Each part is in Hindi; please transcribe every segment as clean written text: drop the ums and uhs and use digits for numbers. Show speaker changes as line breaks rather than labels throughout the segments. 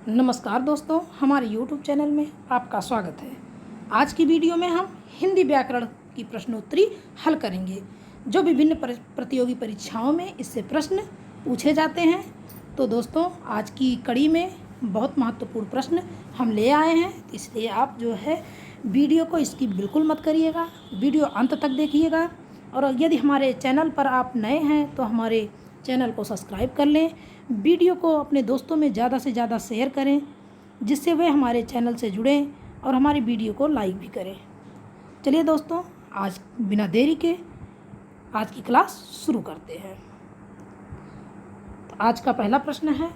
नमस्कार दोस्तों, हमारे YouTube चैनल में आपका स्वागत है। आज की वीडियो में हम हिंदी व्याकरण की प्रश्नोत्तरी हल करेंगे जो विभिन्न प्रतियोगी परीक्षाओं में इससे प्रश्न पूछे जाते हैं। तो दोस्तों, आज की कड़ी में बहुत महत्वपूर्ण प्रश्न हम ले आए हैं, इसलिए आप जो है वीडियो को इसकी बिल्कुल मत करिएगा, वीडियो अंत तक देखिएगा। और यदि हमारे चैनल पर आप नए हैं तो हमारे चैनल को सब्सक्राइब कर लें, वीडियो को अपने दोस्तों में ज़्यादा से ज़्यादा शेयर करें जिससे वे हमारे चैनल से जुड़ें और हमारी वीडियो को लाइक भी करें। चलिए दोस्तों, आज बिना देरी के आज की क्लास शुरू करते हैं। तो आज का पहला प्रश्न है,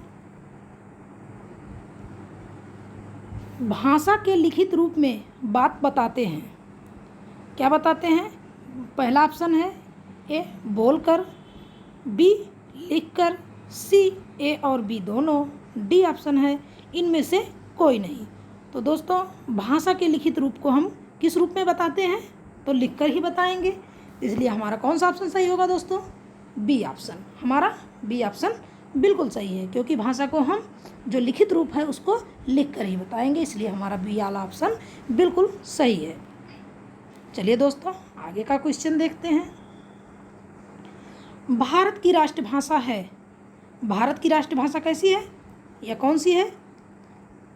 भाषा के लिखित रूप में बात बताते हैं। क्या बताते हैं? पहला ऑप्शन है ए बोलकर, बी लिखकर, सी ए और बी दोनों, डी ऑप्शन है इनमें से कोई नहीं। तो दोस्तों, भाषा के लिखित रूप को हम किस रूप में बताते हैं? तो लिखकर ही बताएंगे, इसलिए हमारा कौन सा ऑप्शन सही होगा दोस्तों? B option. हमारा बी ऑप्शन बिल्कुल सही है, क्योंकि भाषा को हम जो लिखित रूप है उसको लिखकर ही बताएंगे, इसलिए हमारा बी वाला ऑप्शन बिल्कुल सही है। चलिए दोस्तों, आगे का क्वेश्चन देखते हैं। भारत की राष्ट्रभाषा है। भारत की राष्ट्रभाषा कैसी है या कौन सी है?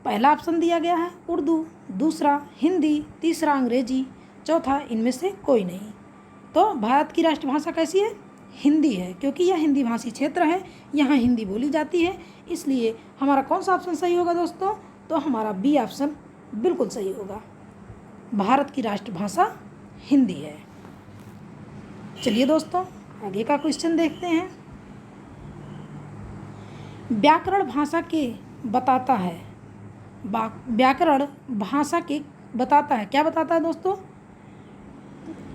पहला ऑप्शन दिया गया है उर्दू, दूसरा हिंदी, तीसरा अंग्रेजी, चौथा इनमें से कोई नहीं। तो भारत की राष्ट्रभाषा कैसी है? हिंदी है, क्योंकि यह हिंदी भाषी क्षेत्र है, यहाँ हिंदी बोली जाती है, इसलिए हमारा कौन सा ऑप्शन सही होगा दोस्तों? तो हमारा बी ऑप्शन बिल्कुल सही होगा। भारत की राष्ट्रभाषा हिंदी है। चलिए दोस्तों, आगे का क्वेश्चन देखते हैं। व्याकरण भाषा के बताता है। व्याकरण भाषा के बताता है। क्या बताता है दोस्तों?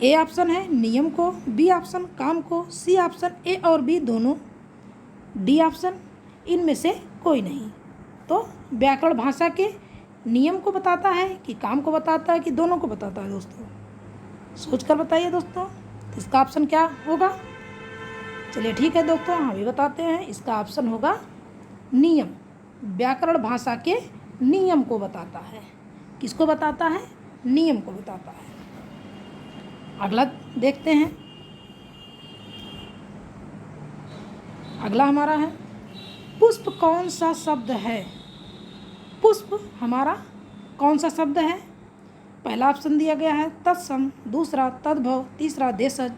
ए ऑप्शन है नियम को, बी ऑप्शन काम को, सी ऑप्शन ए और बी दोनों, डी ऑप्शन इनमें से कोई नहीं। तो व्याकरण भाषा के नियम को बताता है कि काम को बताता है कि दोनों को बताता है दोस्तों? सोचकर बताइए दोस्तों, इसका ऑप्शन क्या होगा? चलिए ठीक है दोस्तों, हम भी बताते हैं। इसका ऑप्शन होगा नियम। व्याकरण भाषा के नियम को बताता है। किसको बताता है? नियम को बताता है। अगला देखते हैं। अगला हमारा है, पुष्प कौन सा शब्द है? पुष्प हमारा कौन सा शब्द है? पहला ऑप्शन दिया गया है तत्सम, दूसरा तद्भव, तीसरा देशज,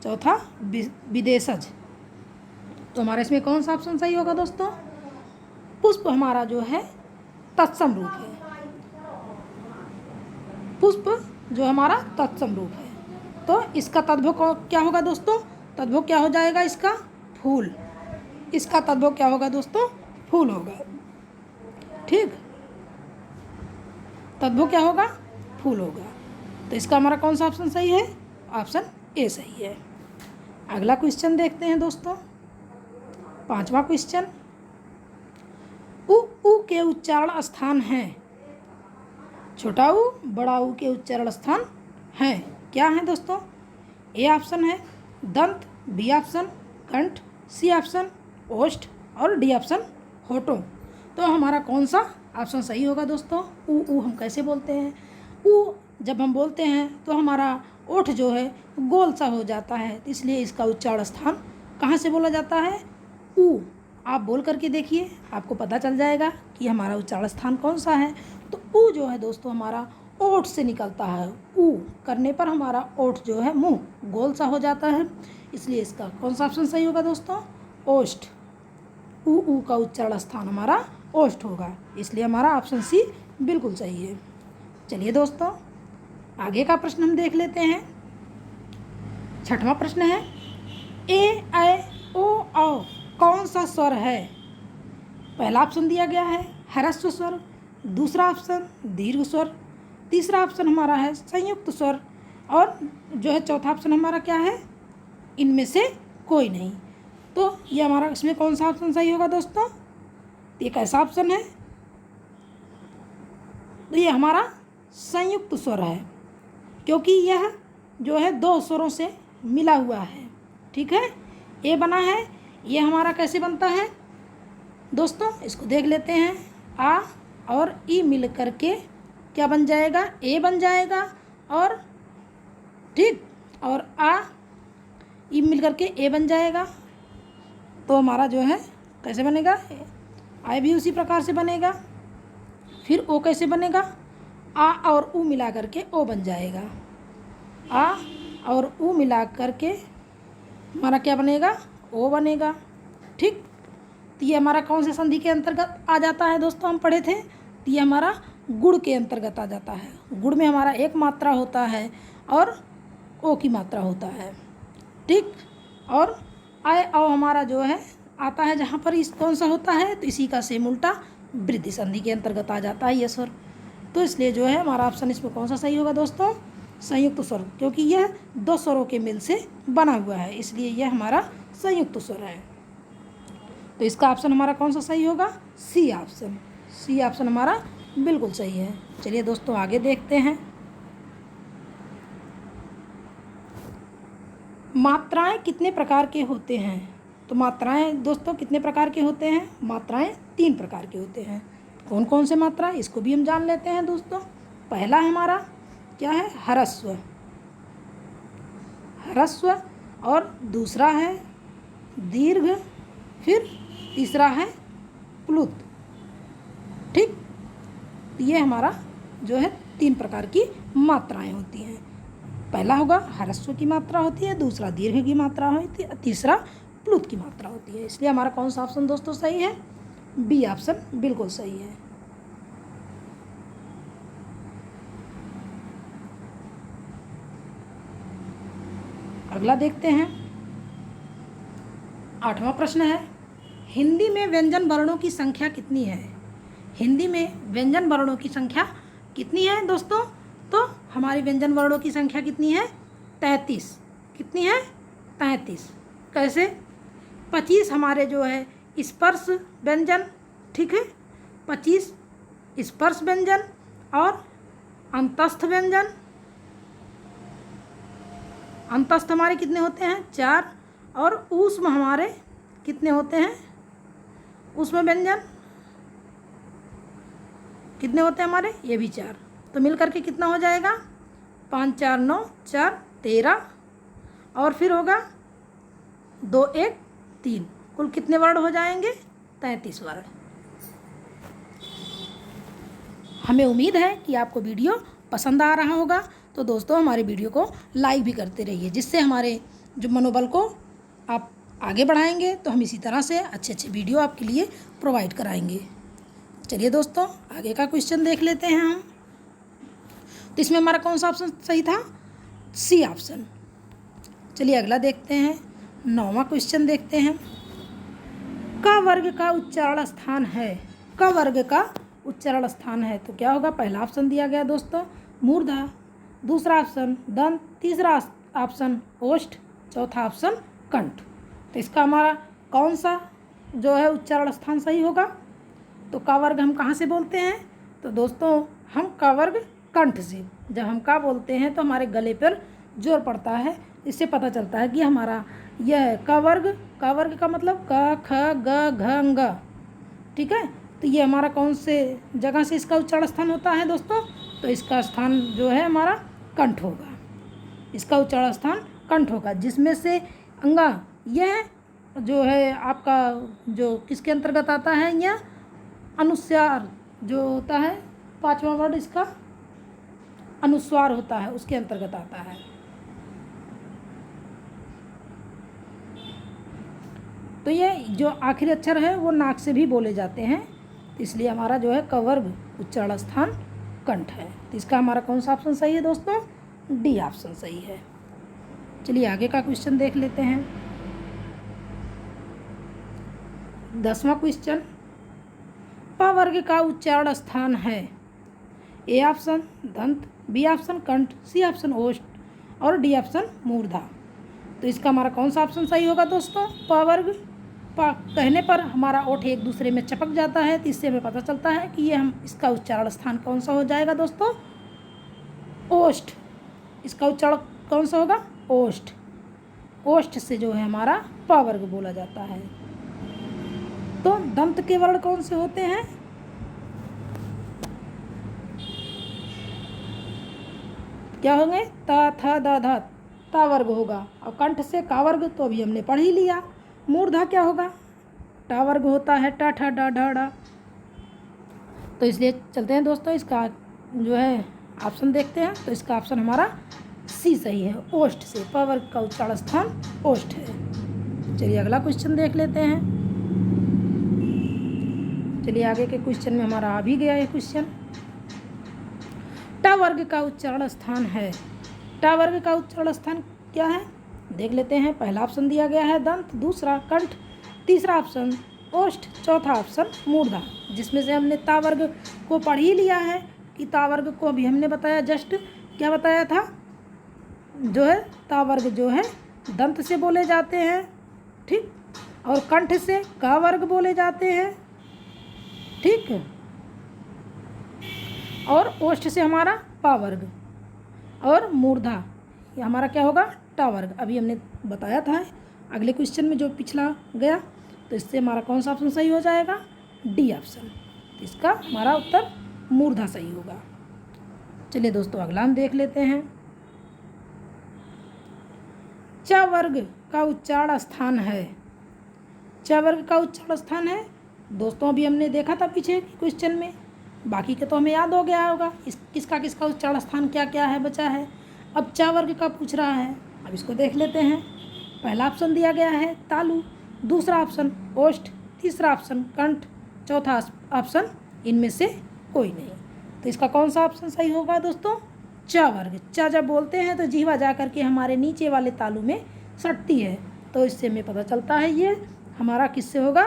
चौथा विदेशज। तो हमारा इसमें कौन सा ऑप्शन सही होगा दोस्तों? पुष्प हमारा जो है तत्सम रूप है। पुष्प जो हमारा तत्सम रूप है, तो इसका तद्भव क्या होगा दोस्तों? तद्भव क्या हो जाएगा इसका? फूल। इसका तद्भव क्या होगा दोस्तों? फूल होगा। ठीक, तद्भव क्या होगा? फूल होगा। तो इसका हमारा कौन सा ऑप्शन सही है? ऑप्शन ए सही है। अगला क्वेश्चन देखते हैं दोस्तों। पांचवा क्वेश्चन, उ के उच्चारण स्थान हैं। छोटा उ बड़ा उ के उच्चारण स्थान हैं। क्या है दोस्तों? ए ऑप्शन है दंत, बी ऑप्शन कंठ, सी ऑप्शन ओष्ठ और डी ऑप्शन होठों। तो हमारा कौन सा ऑप्शन सही होगा दोस्तों? उ हम कैसे बोलते हैं? उ जब हम बोलते हैं तो हमारा ओठ जो है गोल सा हो जाता है, इसलिए इसका उच्चारण स्थान कहाँ से बोला जाता है? उ। आप बोल करके देखिए, आपको पता चल जाएगा कि हमारा उच्चारण स्थान कौन सा है। तो उ जो है दोस्तों हमारा ओठ से निकलता है। उ करने पर हमारा ओठ जो है मुंह गोल सा हो जाता है, इसलिए इसका कौन सा ऑप्शन सही होगा दोस्तों? ओष्ठ। उ का उच्चारण स्थान हमारा ओष्ठ होगा, इसलिए हमारा ऑप्शन सी बिल्कुल सही है। चलिए दोस्तों, आगे का प्रश्न हम देख लेते हैं। छठवां प्रश्न है, ए ऐ ओ औ कौन सा स्वर है? पहला ऑप्शन दिया गया है ह्रस्व स्वर, दूसरा ऑप्शन दीर्घ स्वर, तीसरा ऑप्शन हमारा है संयुक्त स्वर, और जो है चौथा ऑप्शन हमारा क्या है? इनमें से कोई नहीं। तो ये हमारा इसमें कौन सा ऑप्शन सही होगा दोस्तों? ये कैसा ऑप्शन है? तो ये हमारा संयुक्त स्वर है, क्योंकि यह जो है दो स्वरों से मिला हुआ है। ठीक है, ए बना है। ये हमारा कैसे बनता है दोस्तों? इसको देख लेते हैं। आ और ई मिल करके क्या बन जाएगा, ए बन जाएगा। और ठीक, और आ ई मिल करके ए बन जाएगा। तो हमारा जो है कैसे बनेगा, आई भी उसी प्रकार से बनेगा। फिर ओ कैसे बनेगा, आ और ऊ मिला करके ओ बन जाएगा। आ और ऊ मिला करके हमारा क्या बनेगा, ओ बनेगा। ठीक, तो ये हमारा कौन से संधि के अंतर्गत आ जाता है दोस्तों, हम पढ़े थे। तो ये हमारा गुण के अंतर्गत आ जाता है। गुण में हमारा एक मात्रा होता है और ओ की मात्रा होता है। ठीक, और आय औ हमारा जो है आता है जहाँ पर इस कौन सा होता है, तो इसी का सेम उल्टा वृद्धि संधि के अंतर्गत आ जाता है ये स्वर। तो इसलिए जो है हमारा ऑप्शन इसमें कौन सा सही होगा दोस्तों, संयुक्त स्वर, क्योंकि यह दो स्वरों के मिल से बना हुआ है, इसलिए यह हमारा संयुक्त स्वर है। तो इसका ऑप्शन हमारा कौन सा सही होगा, सी ऑप्शन। सी ऑप्शन हमारा बिल्कुल सही है। चलिए दोस्तों आगे देखते हैं। मात्राएं कितने प्रकार के होते हैं। तो मात्राएं दोस्तों कितने प्रकार के होते हैं, मात्राएं 3 प्रकार के होते हैं। कौन कौन से मात्रा, इसको भी हम जान लेते हैं दोस्तों। पहला हमारा क्या है, ह्रस्व, ह्रस्व, और दूसरा है दीर्घ, फिर तीसरा है प्लुत। ठीक, ये हमारा जो है 3 प्रकार की मात्राएं होती हैं। पहला होगा ह्रस्व की मात्रा होती है, दूसरा दीर्घ की मात्रा होती है, तीसरा प्लुत की मात्रा होती है। इसलिए हमारा कौन सा ऑप्शन दोस्तों सही है, बी ऑप्शन बिल्कुल सही है। अगला देखते हैं, 8वां प्रश्न है, हिंदी में व्यंजन वर्णों की संख्या कितनी है। हिंदी में व्यंजन वर्णों की संख्या कितनी है दोस्तों, तो हमारी व्यंजन वर्णों की संख्या कितनी है, 33। कितनी है, 33। कैसे, 25 हमारे जो है स्पर्श व्यंजन, ठीक है, 25 स्पर्श व्यंजन और अंतस्थ व्यंजन। अंतस्थ हमारे कितने होते हैं, 4, और ऊष्म हमारे कितने होते हैं, ऊष्म व्यंजन कितने होते हैं हमारे, ये भी 4। तो मिल करके कितना हो जाएगा, 5 4 9 4 13, और फिर होगा 2 1 3, कुल कितने वर्ण हो जाएंगे, 33 वर्ण। हमें उम्मीद है कि आपको वीडियो पसंद आ रहा होगा। तो दोस्तों हमारे वीडियो को लाइक भी करते रहिए, जिससे हमारे जो मनोबल को आप आगे बढ़ाएंगे। तो हम इसी तरह से अच्छे अच्छे वीडियो आपके लिए प्रोवाइड कराएंगे। चलिए दोस्तों आगे का क्वेश्चन देख लेते हैं हम। तो इसमें हमारा कौन सा ऑप्शन सही था, सी ऑप्शन। चलिए अगला देखते हैं, 9वां क्वेश्चन देखते हैं। क वर्ग का उच्चारण स्थान है, क वर्ग का उच्चारण स्थान है, तो क्या होगा, पहला ऑप्शन दिया गया दोस्तों मूर्धा, दूसरा ऑप्शन दंत, तीसरा ऑप्शन ओष्ठ, चौथा ऑप्शन कंठ। तो इसका हमारा कौन सा जो है उच्चारण स्थान सही होगा। तो क वर्ग हम कहाँ से बोलते हैं, तो दोस्तों हम क वर्ग कंठ से, जब हम का बोलते हैं तो हमारे गले पर जोर पड़ता है, इससे पता चलता है कि हमारा यह है क वर्ग। क वर्ग का मतलब क ख ग घ ङ, ठीक है। तो ये हमारा कौन से जगह से इसका उच्चारण स्थान होता है दोस्तों, तो इसका स्थान जो है हमारा कंठ होगा, इसका उच्चारण स्थान कंठ होगा, जिसमें से अंगा यह जो है आपका जो किसके अंतर्गत आता है, यह अनुस्वार जो होता है, 5वां वर्ड इसका अनुस्वार होता है, उसके अंतर्गत आता है। तो ये जो आखिरी अक्षर है वो नाक से भी बोले जाते हैं, इसलिए हमारा जो है क वर्ग उच्चारण स्थान कंठ है। तो इसका हमारा कौन सा ऑप्शन सही है दोस्तों, डी ऑप्शन सही है। चलिए आगे का क्वेश्चन देख लेते हैं। 10वां क्वेश्चन, प वर्ग का उच्चारण स्थान है, ए ऑप्शन दंत, बी ऑप्शन कंठ, सी ऑप्शन ओष्ठ और डी ऑप्शन मूर्धा। तो इसका हमारा कौन सा ऑप्शन सही होगा दोस्तों, प वर्ग। प कहने पर हमारा ओठ एक दूसरे में चिपक जाता है, तो इससे हमें पता चलता है कि ये हम इसका उच्चारण स्थान कौन सा हो जाएगा दोस्तों, ओष्ठ। इसका उच्चारण कौन सा होगा, ओष्ठ। ओष्ठ से जो है हमारा प वर्ग बोला जाता है। तो दंत के वर्ण कौन से होते हैं, क्या होंगे? ता था दा धा, ता वर्ग होगा। और कंठ से का वर्ग तो अभी हमने पढ़ ही लिया। मूर्धा क्या होगा? टा वर्ग होता है, टा ठा डा ढा डा। तो इसलिए चलते हैं दोस्तों, इसका जो है ऑप्शन देखते हैं। तो इसका ऑप्शन हमारा सी सही है, ओष्ठ से। प वर्ग का उच्चारण स्थान ओष्ठ है। चलिए अगला क्वेश्चन देख लेते हैं। चलिए आगे के क्वेश्चन में हमारा आ भी गया ये क्वेश्चन। ट वर्ग का उच्चारण स्थान है। ट वर्ग का उच्चारण स्थान क्या है देख लेते हैं। पहला ऑप्शन दिया गया है दंत, दूसरा कंठ, तीसरा ऑप्शन ओष्ठ, चौथा ऑप्शन मूर्धा। जिसमें से हमने ता वर्ग को पढ़ ही लिया है कि ता वर्ग को अभी हमने बताया, जस्ट क्या बताया था, जो है ता वर्ग जो है दंत से बोले जाते हैं, ठीक, और कंठ से का वर्ग बोले जाते हैं, ठीक, और ओष्ठ से हमारा पा वर्ग, और मूर्धा ये हमारा क्या होगा? टा वर्ग। अभी हमने बताया था अगले क्वेश्चन में जो पिछला गया। तो इससे हमारा कौन सा ऑप्शन सही हो जाएगा? D option. तो इसका हमारा उत्तर मूर्धा सही होगा। चलिए दोस्तों अगला हम देख लेते हैं। च वर्ग का उच्चारण स्थान है। च वर्ग का उच्चारण स्थान है दोस्तों, अभी हमने देखा था पीछे क्वेश्चन में, बाकी के तो हमें याद हो गया होगा किसका किसका उच्चारण स्थान क्या क्या है बचा है। अब च वर्ग का पूछ रहा है, अब इसको देख लेते हैं। पहला ऑप्शन दिया गया है तालु, दूसरा ऑप्शन ओष्ठ, तीसरा ऑप्शन कंठ, चौथा ऑप्शन इनमें से कोई नहीं। तो इसका कौन सा ऑप्शन सही होगा दोस्तों? च वर्ग। च जब बोलते हैं तो जीवा जा करके हमारे नीचे वाले तालु में सटती है, तो इससे हमें पता चलता है ये हमारा किससे होगा?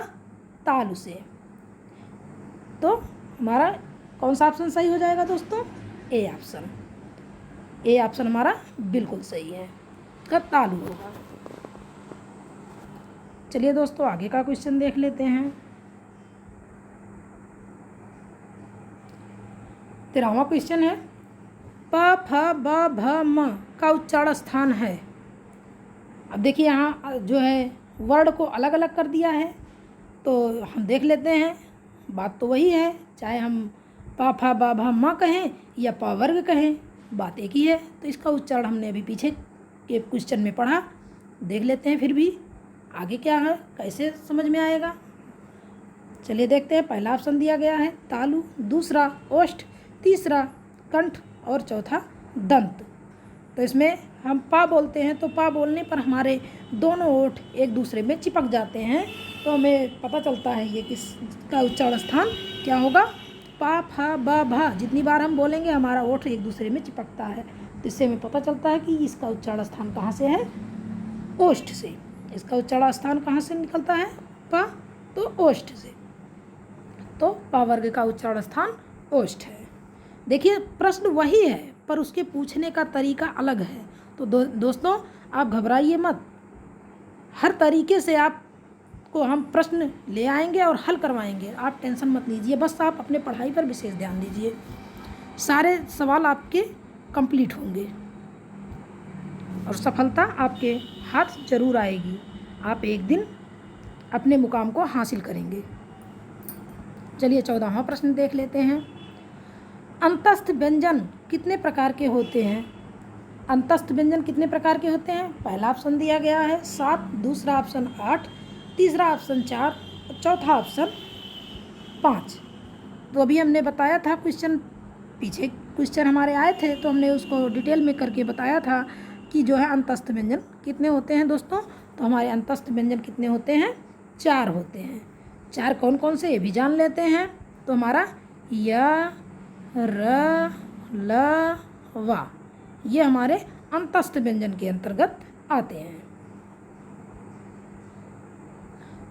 तालु से। तो हमारा कौन सा ऑप्शन सही हो जाएगा दोस्तों? A option. ए ऑप्शन हमारा बिल्कुल सही है, का तालु होगा। चलिए दोस्तों आगे का क्वेश्चन देख लेते हैं। 13वां क्वेश्चन है, प फ ब भ म का उच्चारण स्थान है। अब देखिए यहाँ जो है वर्ड को अलग अलग कर दिया है, तो हम देख लेते हैं। बात तो वही है, चाहे हम प फ ब भ म कहें या प वर्ग कहें, बात एक ही है। तो इसका उच्चारण हमने अभी पीछे के क्वेश्चन में पढ़ा, देख लेते हैं फिर भी आगे क्या है, कैसे समझ में आएगा। चलिए देखते हैं। पहला ऑप्शन दिया गया है तालु, दूसरा ओष्ठ, तीसरा कंठ और चौथा दंत। तो इसमें हम पा बोलते हैं, तो पा बोलने पर हमारे दोनों ओठ एक दूसरे में चिपक जाते हैं, तो हमें पता चलता है ये किसका उच्चारण स्थान क्या होगा? पा फा ब भा। जितनी बार हम बोलेंगे हमारा ओठ एक दूसरे में चिपकता है, तो इससे हमें पता चलता है कि इसका उच्चारण स्थान कहाँ से है? ओष्ठ से। इसका उच्चारण स्थान कहाँ से निकलता है? पा, तो ओष्ठ से। तो पा वर्ग का उच्चारण स्थान ओष्ठ है। देखिए प्रश्न वही है पर उसके पूछने का तरीका अलग है। तो दोस्तों आप घबराइए मत, हर तरीके से आपको हम प्रश्न ले आएंगे और हल करवाएंगे, आप टेंशन मत लीजिए। बस आप अपने पढ़ाई पर विशेष ध्यान दीजिए, सारे सवाल आपके कंप्लीट होंगे और सफलता आपके हाथ जरूर आएगी। आप एक दिन अपने मुकाम को हासिल करेंगे। चलिए 14वां प्रश्न देख लेते हैं। अंतस्थ व्यंजन कितने प्रकार के होते हैं? अंतस्थ व्यंजन कितने प्रकार के होते हैं? पहला ऑप्शन दिया गया है 7, दूसरा ऑप्शन 8, तीसरा ऑप्शन 4, चौथा ऑप्शन 5। तो अभी हमने बताया था क्वेश्चन, पीछे क्वेश्चन हमारे आए थे तो हमने उसको डिटेल में करके बताया था कि जो है अंतस्थ व्यंजन कितने होते हैं दोस्तों। तो हमारे अंतस्थ व्यंजन कितने होते हैं? 4 होते हैं। 4 कौन कौन से ये भी जान लेते हैं। तो हमारा य, र, ल, वा, ये हमारे अंतस्थ व्यंजन के अंतर्गत आते हैं।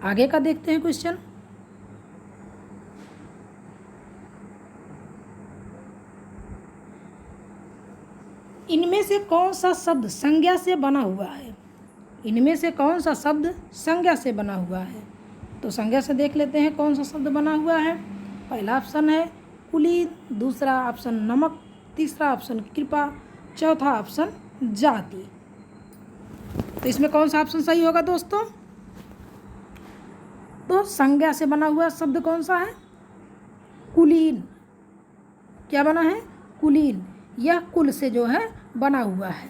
आगे का देखते हैं क्वेश्चन। इनमें से कौन सा शब्द संज्ञा से बना हुआ है? इनमें से कौन सा शब्द संज्ञा से बना हुआ है? तो संज्ञा से देख लेते हैं कौन सा शब्द बना हुआ है। पहला ऑप्शन है कुलीन, दूसरा ऑप्शन नमक, तीसरा ऑप्शन कृपा, चौथा ऑप्शन जाति। तो इसमें कौन सा ऑप्शन सही होगा दोस्तों? तो संज्ञा से बना हुआ शब्द कौन सा है? कुलीन। क्या बना है? कुलीन। यह कुल से जो है बना हुआ है,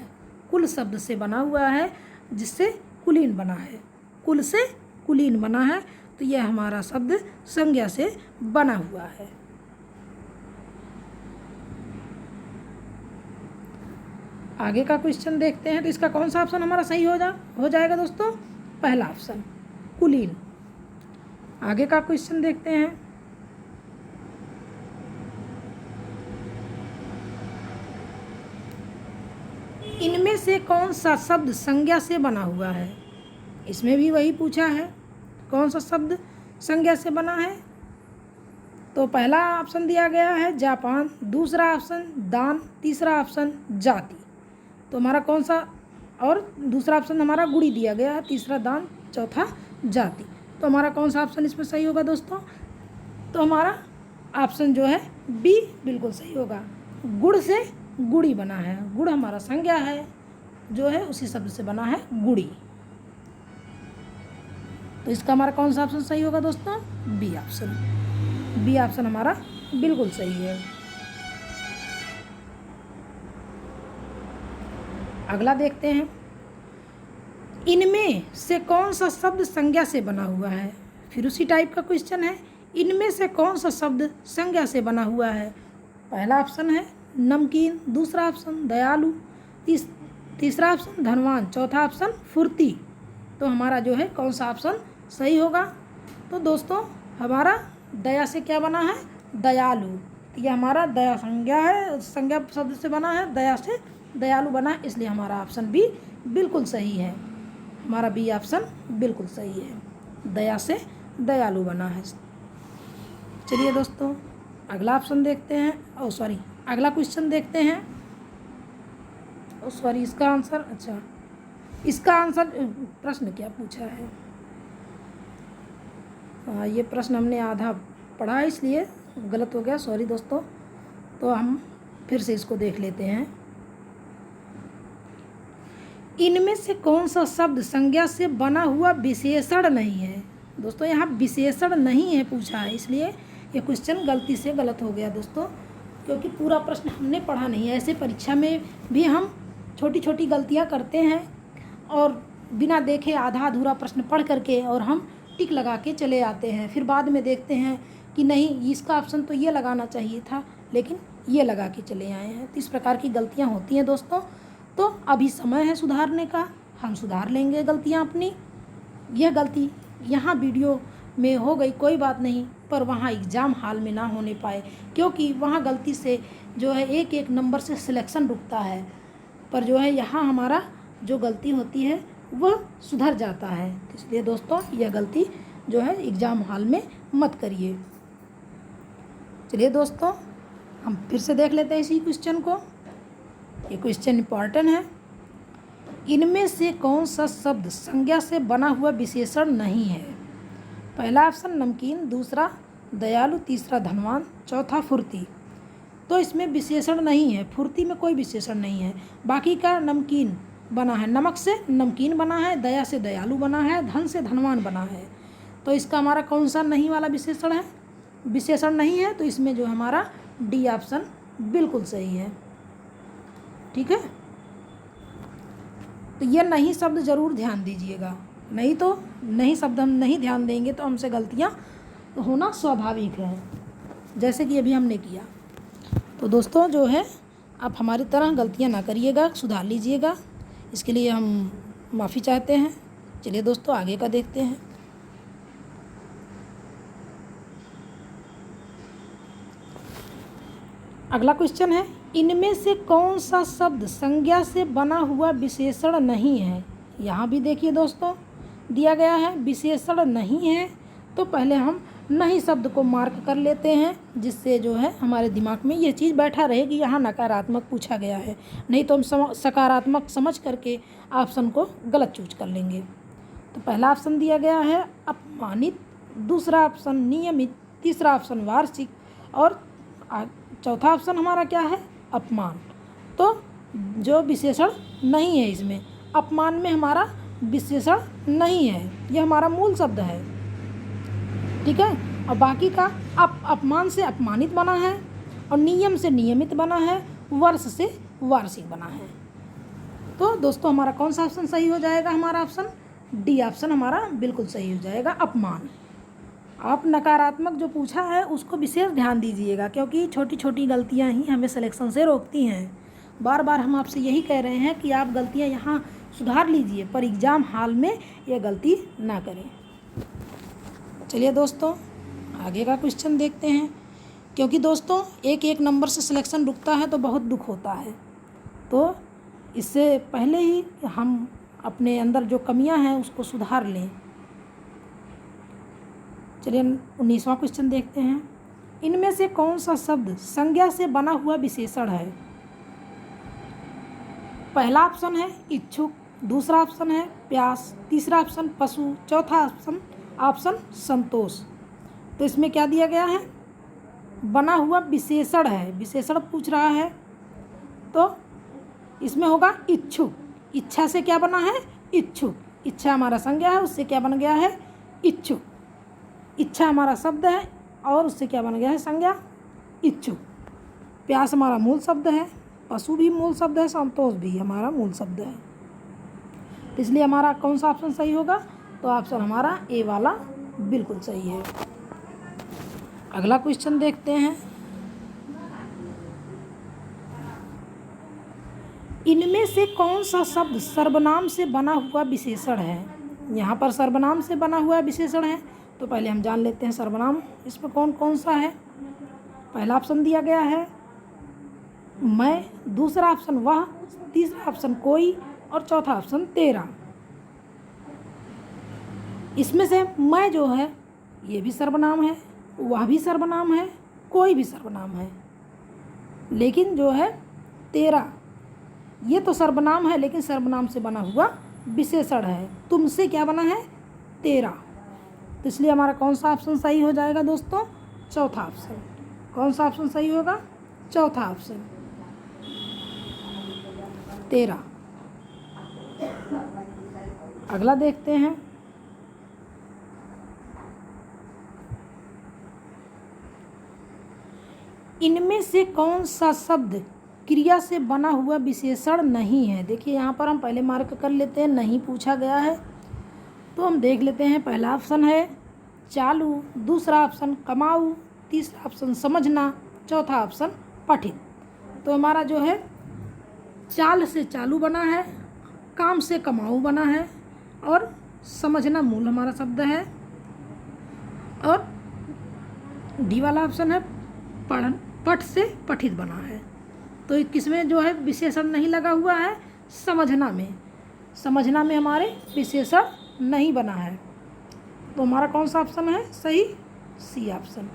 कुल शब्द से बना हुआ है, जिससे कुलीन बना है, कुल से कुलीन बना है, तो यह हमारा शब्द संज्ञा से बना हुआ है। आगे का क्वेश्चन देखते हैं, तो इसका कौन सा ऑप्शन हमारा सही हो जाएगा दोस्तों? पहला ऑप्शन कुलीन। आगे का क्वेश्चन देखते हैं, इनमें से कौन सा शब्द संज्ञा से बना हुआ है? इसमें भी वही पूछा है, कौन सा शब्द संज्ञा से बना है? तो पहला ऑप्शन दिया गया है जापान, दूसरा ऑप्शन दान, तीसरा ऑप्शन जाति। तो हमारा कौन सा, और दूसरा ऑप्शन हमारा गुड़ी दिया गया है, तीसरा दान, चौथा जाति। तो हमारा कौन सा ऑप्शन इसमें सही होगा दोस्तों? तो हमारा ऑप्शन जो है बी बिल्कुल सही होगा। गुड़ से गुड़ी बना है, गुड़ हमारा संज्ञा है, जो है उसी शब्द से बना है गुड़ी। तो इसका हमारा कौन सा ऑप्शन सही होगा दोस्तों? B option. बी ऑप्शन हमारा बिल्कुल सही है। अगला देखते हैं, इनमें से कौन सा शब्द संज्ञा से बना हुआ है? फिर उसी टाइप का क्वेश्चन है, इनमें से कौन सा शब्द संज्ञा से बना हुआ है? पहला ऑप्शन है नमकीन, दूसरा ऑप्शन दयालु, तीसरा ऑप्शन धनवान, चौथा ऑप्शन फुर्ती। तो हमारा जो है कौन सा ऑप्शन सही होगा? तो दोस्तों हमारा दया से क्या बना है? दयालु। तो ये हमारा दया संज्ञा है, संज्ञा शब्द से बना है, दया से दयालु बना है, इसलिए हमारा ऑप्शन बी बिल्कुल सही है। हमारा बी ऑप्शन बिल्कुल सही है, दया से दयालु बना है। चलिए दोस्तों अगला ऑप्शन देखते हैं, अगला क्वेश्चन देखते हैं। इसका आंसर, अच्छा इसका आंसर, प्रश्न क्या पूछा है? ये प्रश्न हमने आधा पढ़ा है, इसलिए गलत हो गया, सॉरी दोस्तों। तो हम फिर से इसको देख लेते हैं। इनमें से कौन सा शब्द संज्ञा से बना हुआ विशेषण नहीं है? दोस्तों यहाँ विशेषण नहीं है पूछा है, इसलिए ये क्वेश्चन गलती से गलत हो गया दोस्तों, क्योंकि पूरा प्रश्न हमने पढ़ा नहीं है। ऐसे परीक्षा में भी हम छोटी छोटी गलतियाँ करते हैं और बिना देखे आधा अधूरा प्रश्न पढ़ करके और हम टिक लगा के चले आते हैं, फिर बाद में देखते हैं कि नहीं इसका ऑप्शन तो ये लगाना चाहिए था, लेकिन ये लगा के चले आए हैं। तो इस प्रकार की गलतियाँ होती हैं दोस्तों। तो अभी समय है सुधारने का, हम सुधार लेंगे गलतियाँ अपनी। यह गलती यहाँ वीडियो में हो गई कोई बात नहीं, पर वहाँ एग्ज़ाम हॉल में ना होने पाए, क्योंकि वहाँ गलती से जो है एक एक नंबर से सिलेक्शन रुकता है, पर जो है यहाँ हमारा जो गलती होती है वह सुधर जाता है। इसलिए दोस्तों यह गलती जो है एग्ज़ाम हॉल में मत करिए। चलिए दोस्तों हम फिर से देख लेते हैं इसी क्वेश्चन को। ये क्वेश्चन इम्पॉर्टेंट है। इनमें से कौन सा शब्द संज्ञा से बना हुआ विशेषण नहीं है? पहला ऑप्शन नमकीन, दूसरा दयालु, तीसरा धनवान, चौथा फुर्ती। तो इसमें विशेषण नहीं है, फुर्ती में कोई विशेषण नहीं है। बाकी का नमकीन बना है, नमक से नमकीन बना है, दया से दयालु बना है, धन से धनवान बना है। तो इसका हमारा कौन सा नहीं वाला विशेषण है? विशेषण नहीं है, तो इसमें जो हमारा डी ऑप्शन बिल्कुल सही है। ठीक है, तो यह नहीं शब्द ज़रूर ध्यान दीजिएगा, नहीं तो नहीं शब्द हम नहीं ध्यान देंगे तो हमसे गलतियाँ होना स्वाभाविक है, जैसे कि अभी हमने किया। तो दोस्तों जो है आप हमारी तरह गलतियाँ ना करिएगा, सुधार लीजिएगा, इसके लिए हम माफ़ी चाहते हैं। चलिए दोस्तों आगे का देखते हैं। अगला क्वेश्चन है, इनमें से कौन सा शब्द संज्ञा से बना हुआ विशेषण नहीं है? यहाँ भी देखिए दोस्तों दिया गया है विशेषण नहीं है, तो पहले हम नहीं शब्द को मार्क कर लेते हैं, जिससे जो है हमारे दिमाग में ये चीज़ बैठा रहे कि यहाँ नकारात्मक पूछा गया है, नहीं तो हम सकारात्मक समझ करके ऑप्शन को गलत चूज कर लेंगे। तो पहला ऑप्शन दिया गया है अपमानित, दूसरा ऑप्शन नियमित, तीसरा ऑप्शन वार्षिक और चौथा ऑप्शन हमारा क्या है? अपमान। तो जो विशेषण नहीं है इसमें, अपमान में हमारा विशेषण नहीं है, यह हमारा मूल शब्द है। ठीक है, और बाकी का अपमान से अपमानित बना है, और नियम से नियमित बना है, वर्ष से वार्षिक बना है। तो दोस्तों हमारा कौन सा ऑप्शन सही हो जाएगा? हमारा ऑप्शन डी ऑप्शन हमारा बिल्कुल सही हो जाएगा, अपमान। आप नकारात्मक जो पूछा है उसको विशेष ध्यान दीजिएगा, क्योंकि छोटी छोटी गलतियां ही हमें सिलेक्शन से रोकती हैं। बार बार हम आपसे यही कह रहे हैं कि आप गलतियां यहाँ सुधार लीजिए, पर एग्ज़ाम हाल में ये गलती ना करें। चलिए दोस्तों आगे का क्वेश्चन देखते हैं, क्योंकि दोस्तों एक एक नंबर से सिलेक्शन रुकता है तो बहुत दुख होता है। तो इससे पहले ही हम अपने अंदर जो कमियां हैं उसको सुधार लें। चलिए 19वां क्वेश्चन देखते हैं। इनमें से कौन सा शब्द संज्ञा से बना हुआ विशेषण है? पहला ऑप्शन है इच्छुक, दूसरा ऑप्शन है प्यास, तीसरा ऑप्शन पशु, चौथा ऑप्शन संतोष। तो इसमें क्या दिया गया है? बना हुआ विशेषण है, विशेषण पूछ रहा है, तो इसमें होगा इच्छुक। इच्छा से क्या बना है? इच्छुक। इच्छा हमारा संज्ञा है, उससे क्या बन गया है? इच्छुक। इच्छा हमारा शब्द है और उससे क्या बन गया है? संज्ञा, इच्छुक। प्यास हमारा मूल शब्द है, पशु भी मूल शब्द है, संतोष भी हमारा मूल शब्द है। तो इसलिए हमारा कौन सा ऑप्शन सही होगा? तो ऑप्शन हमारा ए वाला बिल्कुल सही है। अगला क्वेश्चन देखते हैं। इनमें से कौन सा शब्द सर्वनाम से बना हुआ विशेषण है? यहाँ पर सर्वनाम से बना हुआ विशेषण है, तो पहले हम जान लेते हैं सर्वनाम इसमें कौन कौन सा है। पहला ऑप्शन दिया गया है मैं, दूसरा ऑप्शन वह, तीसरा ऑप्शन कोई और चौथा ऑप्शन तेरा। इसमें से मैं जो है ये भी सर्वनाम है, वह भी सर्वनाम है, कोई भी सर्वनाम है, लेकिन जो है तेरा ये तो सर्वनाम है लेकिन सर्वनाम से बना हुआ विशेषण है। तुमसे क्या बना है? तेरा। तो इसलिए हमारा कौन सा ऑप्शन सही हो जाएगा दोस्तों? चौथा ऑप्शन। कौन सा ऑप्शन सही होगा? चौथा ऑप्शन, तेरा। अगला देखते हैं। इनमें से कौन सा शब्द क्रिया से बना हुआ विशेषण नहीं है? देखिए यहाँ पर हम पहले मार्क कर लेते हैं, नहीं पूछा गया है, तो हम देख लेते हैं। पहला ऑप्शन है चालू, दूसरा ऑप्शन कमाऊ, तीसरा ऑप्शन समझना, चौथा ऑप्शन पठित। तो हमारा जो है चाल से चालू बना है, काम से कमाऊ बना है और समझना मूल हमारा शब्द है, और डी वाला ऑप्शन है पठ से पठित बना है। तो किसमें जो है विशेषण नहीं लगा हुआ है? समझना में। समझना में हमारे विशेषण नहीं बना है, तो हमारा कौन सा ऑप्शन है सही? C option.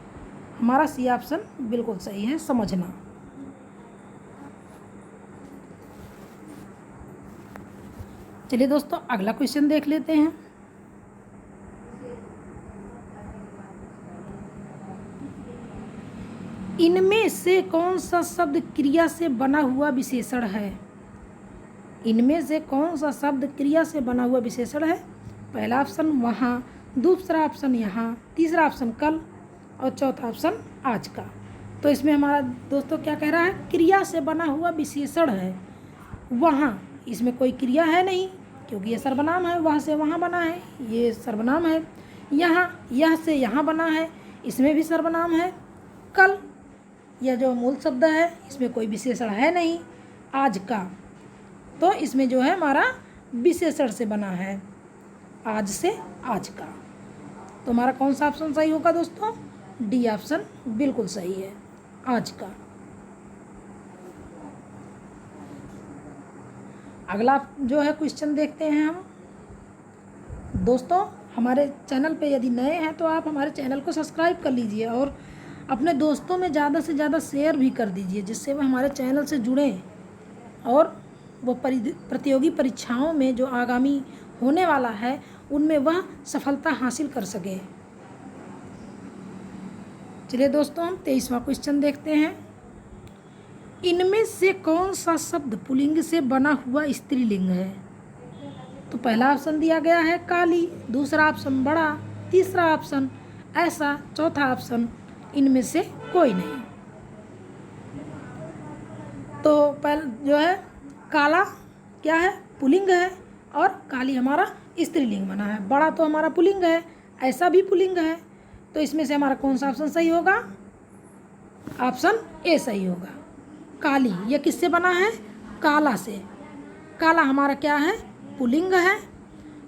हमारा सी ऑप्शन बिल्कुल सही है, समझना। चलिए दोस्तों अगला क्वेश्चन देख लेते हैं। इनमें से कौन सा शब्द क्रिया से बना हुआ विशेषण है? इनमें से कौन सा शब्द क्रिया से बना हुआ विशेषण है? पहला ऑप्शन वहाँ, दूसरा ऑप्शन यहाँ, तीसरा ऑप्शन कल और चौथा ऑप्शन आज का। तो इसमें हमारा दोस्तों क्या कह रहा है? क्रिया से बना हुआ विशेषण है। वहाँ, इसमें कोई क्रिया है नहीं क्योंकि ये सर्वनाम है, वहाँ से वहाँ बना है, ये सर्वनाम है। यहाँ, यह से यहाँ बना है, इसमें भी सर्वनाम है। कल, यह जो मूल शब्द है इसमें कोई विशेषण है नहीं। आज का, तो इसमें जो है हमारा विशेषण से बना है, आज से आज का। तो हमारा कौन सा ऑप्शन सही होगा दोस्तों? डी ऑप्शन बिल्कुल सही है, आज का। अगला जो है क्वेश्चन देखते हैं हम। दोस्तों हमारे चैनल पे यदि नए हैं तो आप हमारे चैनल को सब्सक्राइब कर लीजिए और अपने दोस्तों में ज़्यादा से ज़्यादा शेयर भी कर दीजिए, जिससे वह हमारे चैनल से जुड़ें और वो प्रतियोगी परीक्षाओं में जो आगामी होने वाला है उनमें वह सफलता हासिल कर सके। चलिए दोस्तों हम 23वां क्वेश्चन देखते हैं। इनमें से कौन सा शब्द पुल्लिंग से बना हुआ स्त्रीलिंग है? तो पहला ऑप्शन दिया गया है काली, दूसरा ऑप्शन बड़ा, तीसरा ऑप्शन ऐसा, चौथा ऑप्शन इनमें से कोई नहीं। तो पहले जो है काला क्या है, पुल्लिंग है, और काली हमारा स्त्रीलिंग बना है। बड़ा तो हमारा पुल्लिंग है, ऐसा भी पुल्लिंग है। तो इसमें से हमारा कौन सा ऑप्शन सही होगा? ऑप्शन ए सही होगा। काली, ये किससे बना है? काला से। काला हमारा क्या है? पुल्लिंग है,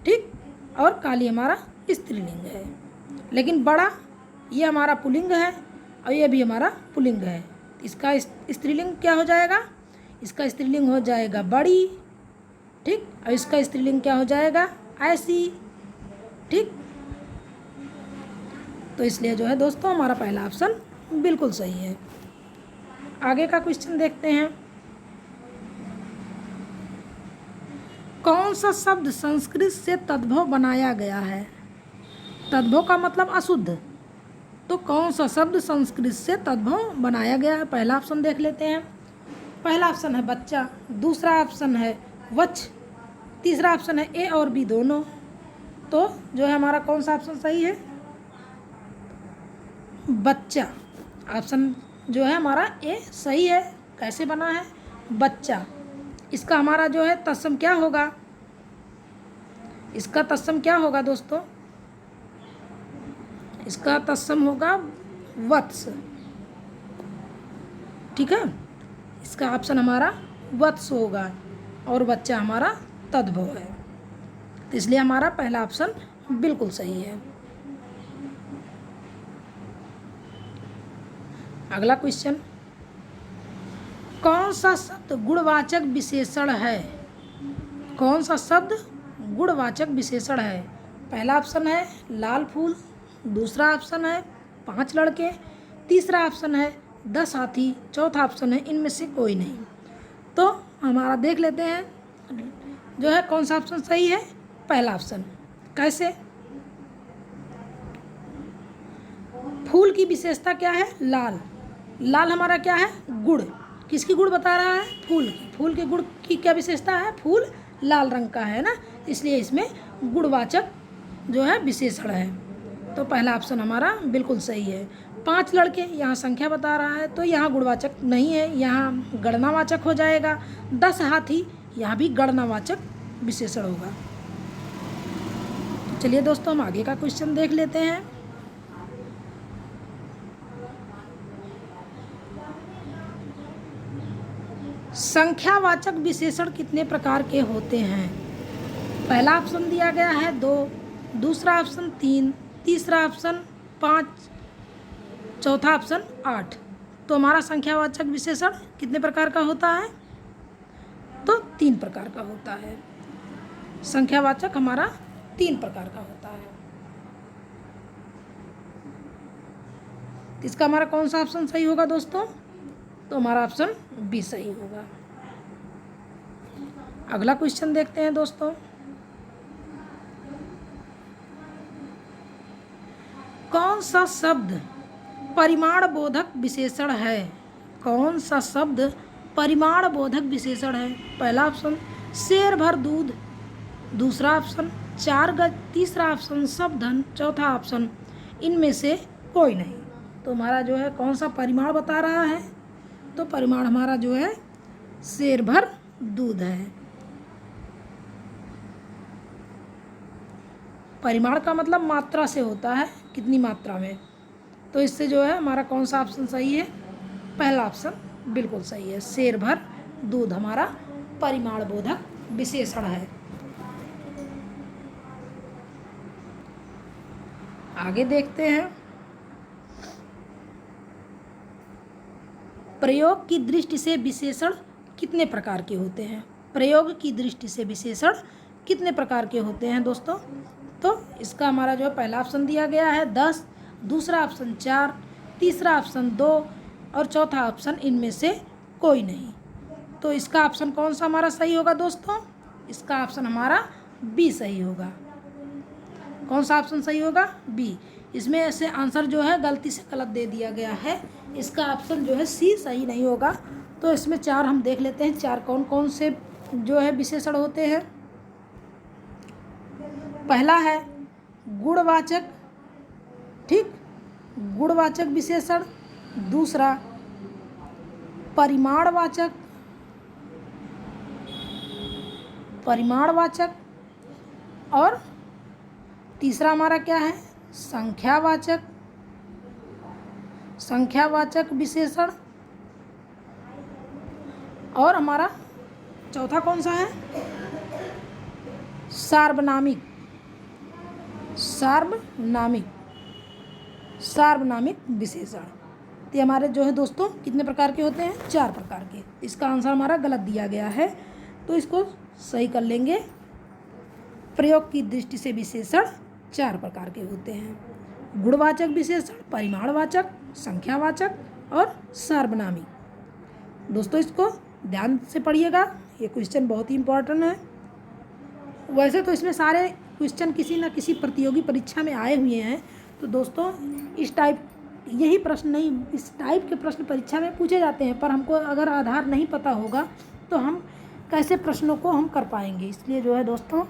ठीक, और काली हमारा स्त्रीलिंग है। लेकिन बड़ा, ये हमारा पुल्लिंग है और ये भी हमारा पुल्लिंग है। इसका स्त्रीलिंग क्या हो जाएगा? इसका स्त्रीलिंग हो जाएगा बड़ी, ठीक, और इसका स्त्रीलिंग क्या हो जाएगा? ऐसी, ठीक। तो इसलिए जो है दोस्तों हमारा पहला ऑप्शन बिल्कुल सही है। आगे का क्वेश्चन देखते हैं। कौन सा शब्द संस्कृत से तद्भव बनाया गया है? तद्भव का मतलब अशुद्ध। तो कौन सा शब्द संस्कृत से तद्भव बनाया गया है? पहला ऑप्शन देख लेते हैं। पहला ऑप्शन है बच्चा, दूसरा ऑप्शन है वच, तीसरा ऑप्शन है ए और बी दोनों। तो जो है हमारा कौन सा ऑप्शन सही है? बच्चा। ऑप्शन जो है हमारा ए सही है। कैसे बना है? बच्चा। इसका हमारा जो है तत्सम क्या होगा? इसका तत्सम क्या होगा दोस्तों? इसका तत्सम होगा वत्स, ठीक है। इसका ऑप्शन हमारा वत्स होगा और बच्चा हमारा तद्भव है। तो इसलिए हमारा पहला ऑप्शन बिल्कुल सही है। अगला क्वेश्चन, कौन सा शब्द गुणवाचक विशेषण है? कौन सा शब्द गुणवाचक विशेषण है? पहला ऑप्शन है लाल फूल, दूसरा ऑप्शन है 5 लड़के, तीसरा ऑप्शन है 10 हाथी, चौथा ऑप्शन है इनमें से कोई नहीं। तो हमारा देख लेते हैं जो है कौन सा ऑप्शन सही है? पहला ऑप्शन। कैसे? फूल की विशेषता क्या है? लाल। लाल हमारा क्या है? गुण। किसकी गुण बता रहा है? फूल की। फूल के गुण की क्या विशेषता है? फूल लाल रंग का है ना, इसलिए इसमें गुणवाचक जो है विशेषण है। तो पहला ऑप्शन हमारा बिल्कुल सही है। 5 लड़के यहाँ संख्या बता रहा है, तो यहाँ गुणवाचक नहीं है, यहाँ गणनावाचक हो जाएगा। 10 हाथी, यहाँ भी गणनावाचक विशेषण होगा। तो चलिए दोस्तों हम आगे का क्वेश्चन देख लेते हैं। संख्यावाचक विशेषण कितने प्रकार के होते हैं? पहला ऑप्शन दिया गया है 2, दूसरा ऑप्शन 3, तीसरा ऑप्शन 5, चौथा ऑप्शन 8। तो हमारा संख्यावाचक विशेषण कितने प्रकार का होता है? तो 3 प्रकार का होता है। संख्यावाचक हमारा 3 प्रकार का होता है। इसका हमारा कौन सा ऑप्शन सही होगा दोस्तों? तो हमारा ऑप्शन बी सही होगा। अगला क्वेश्चन देखते हैं दोस्तों। कौन सा शब्द परिमाण बोधक विशेषण है? कौन सा शब्द परिमाण बोधक विशेषण है? पहला ऑप्शन शेर भर दूध, दूसरा ऑप्शन 4 गज, तीसरा ऑप्शन सब धन, चौथा ऑप्शन इनमें से कोई नहीं। तो हमारा जो है कौन सा परिमाण बता रहा है? तो परिमाण हमारा जो है शेर भर दूध है। परिमाण का मतलब मात्रा से होता है, कितनी मात्रा में। तो इससे जो है हमारा कौन सा ऑप्शन सही है? पहला ऑप्शन बिल्कुल सही है। शेर भर दूध हमारा परिमाण बोधक विशेषण है। आगे देखते हैं। प्रयोग की दृष्टि से विशेषण कितने प्रकार के होते हैं? प्रयोग की दृष्टि से विशेषण कितने प्रकार के होते हैं दोस्तों? तो इसका हमारा जो है पहला ऑप्शन दिया गया है 10, दूसरा ऑप्शन 4, तीसरा ऑप्शन 2 और चौथा ऑप्शन इनमें से कोई नहीं। तो इसका ऑप्शन कौन सा हमारा सही होगा दोस्तों? इसका ऑप्शन हमारा बी सही होगा। कौन सा ऑप्शन सही होगा? बी। इसमें ऐसे आंसर जो है गलती से गलत दे दिया गया है। इसका ऑप्शन जो है सी सही नहीं होगा। तो इसमें 4 हम देख लेते हैं। 4 कौन कौन से जो है विशेषण होते हैं? पहला है गुणवाचक, ठीक, गुणवाचक विशेषण। दूसरा परिमाणवाचक, परिमाणवाचक, और तीसरा हमारा क्या है, संख्यावाचक, संख्यावाचक विशेषण, और हमारा चौथा कौन सा है, सार्वनामिक, सार्वनामिक, सार्वनामिक विशेषण। तो हमारे जो है दोस्तों कितने प्रकार के होते हैं, 4 प्रकार के। इसका आंसर हमारा गलत दिया गया है, तो इसको सही कर लेंगे। प्रयोग की दृष्टि से विशेषण 4 प्रकार के होते हैं, गुणवाचक विशेषण, परिमाणवाचक, संख्यावाचक और सार्वनामिक। दोस्तों इसको ध्यान से पढ़िएगा, ये क्वेश्चन बहुत ही इम्पोर्टेंट है। वैसे तो इसमें सारे क्वेश्चन किसी न किसी प्रतियोगी परीक्षा में आए हुए हैं, तो दोस्तों इस टाइप यही प्रश्न नहीं, इस टाइप के प्रश्न परीक्षा में पूछे जाते हैं, पर हमको अगर आधार नहीं पता होगा तो हम कैसे प्रश्नों को हम कर पाएंगे। इसलिए जो है दोस्तों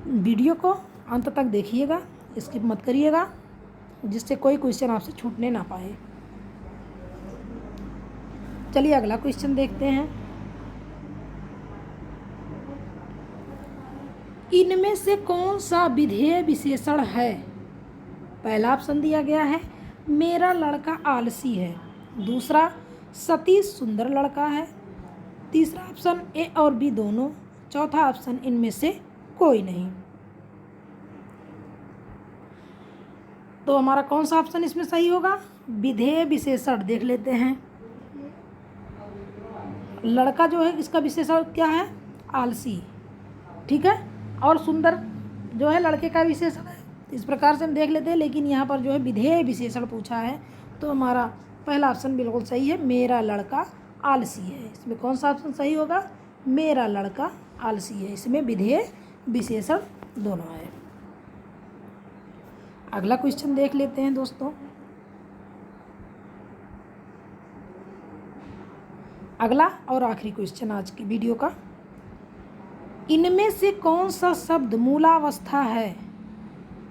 वीडियो को अंत तक देखिएगा, स्किप मत करिएगा, जिससे कोई क्वेश्चन आपसे छूटने ना पाए। चलिए अगला क्वेश्चन देखते हैं। इनमें से कौन सा विधेय विशेषण है? पहला ऑप्शन दिया गया है मेरा लड़का आलसी है, दूसरा सतीश सुंदर लड़का है, तीसरा ऑप्शन ए और बी दोनों, चौथा ऑप्शन इनमें से कोई नहीं। तो हमारा कौन सा ऑप्शन इसमें सही होगा? विधेय विशेषण देख लेते हैं। लड़का जो है इसका विशेषण क्या है? आलसी, ठीक है, और सुंदर जो है लड़के का विशेषण है। इस प्रकार से हम देख लेते हैं, लेकिन यहाँ पर जो है विधेय विशेषण पूछा है, तो हमारा पहला ऑप्शन बिल्कुल सही है, मेरा लड़का आलसी है। इसमें कौन सा ऑप्शन सही होगा? मेरा लड़का आलसी है। इसमें विधेय विशेषण दोनों है। अगला क्वेश्चन देख लेते हैं दोस्तों। अगला और आखिरी क्वेश्चन आज की वीडियो का, इनमें से कौन सा शब्द मूलावस्था है?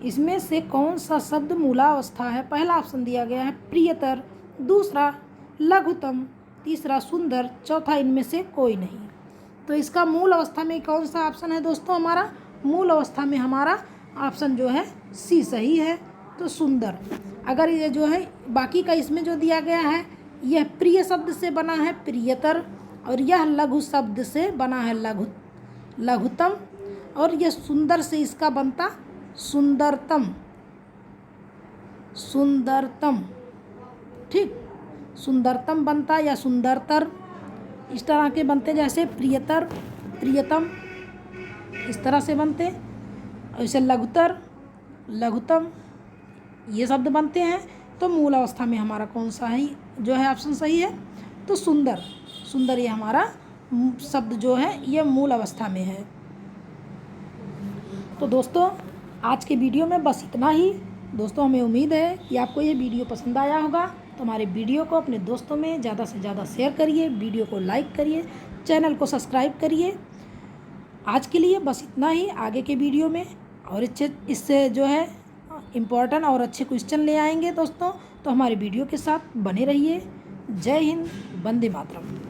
इसमें से कौन सा शब्द मूलावस्था है? पहला ऑप्शन दिया गया है प्रियतर, दूसरा लघुतम, तीसरा सुंदर, चौथा इनमें से कोई नहीं। तो इसका मूल अवस्था में कौन सा ऑप्शन है दोस्तों? हमारा मूल अवस्था में हमारा ऑप्शन जो है सी सही है, तो सुंदर। अगर ये जो है बाकी का इसमें जो दिया गया है, यह प्रिय शब्द से बना है प्रियतर, और यह लघु शब्द से बना है लघुतम, और यह सुंदर से इसका बनता सुंदरतम, सुंदरतम, ठीक, सुंदरतम बनता या सुंदरतर, इस तरह के बनते, जैसे प्रियतर, प्रियतम, इस तरह से बनते। ऐसे लघुतर, लघुतम, ये शब्द बनते हैं। तो मूल अवस्था में हमारा कौन सा है जो है ऑप्शन सही है? तो सुंदर, सुंदर ये हमारा शब्द जो है ये मूल अवस्था में है। तो दोस्तों आज के वीडियो में बस इतना ही। दोस्तों हमें उम्मीद है कि आपको ये वीडियो पसंद आया होगा, तो हमारे वीडियो को अपने दोस्तों में ज़्यादा से ज़्यादा शेयर करिए, वीडियो को लाइक करिए, चैनल को सब्सक्राइब करिए। आज के लिए बस इतना ही। आगे के वीडियो में और इससे जो है इम्पोर्टेंट और अच्छे क्वेश्चन ले आएंगे दोस्तों, तो हमारे वीडियो के साथ बने रहिए। जय हिंद, वंदे मातरम।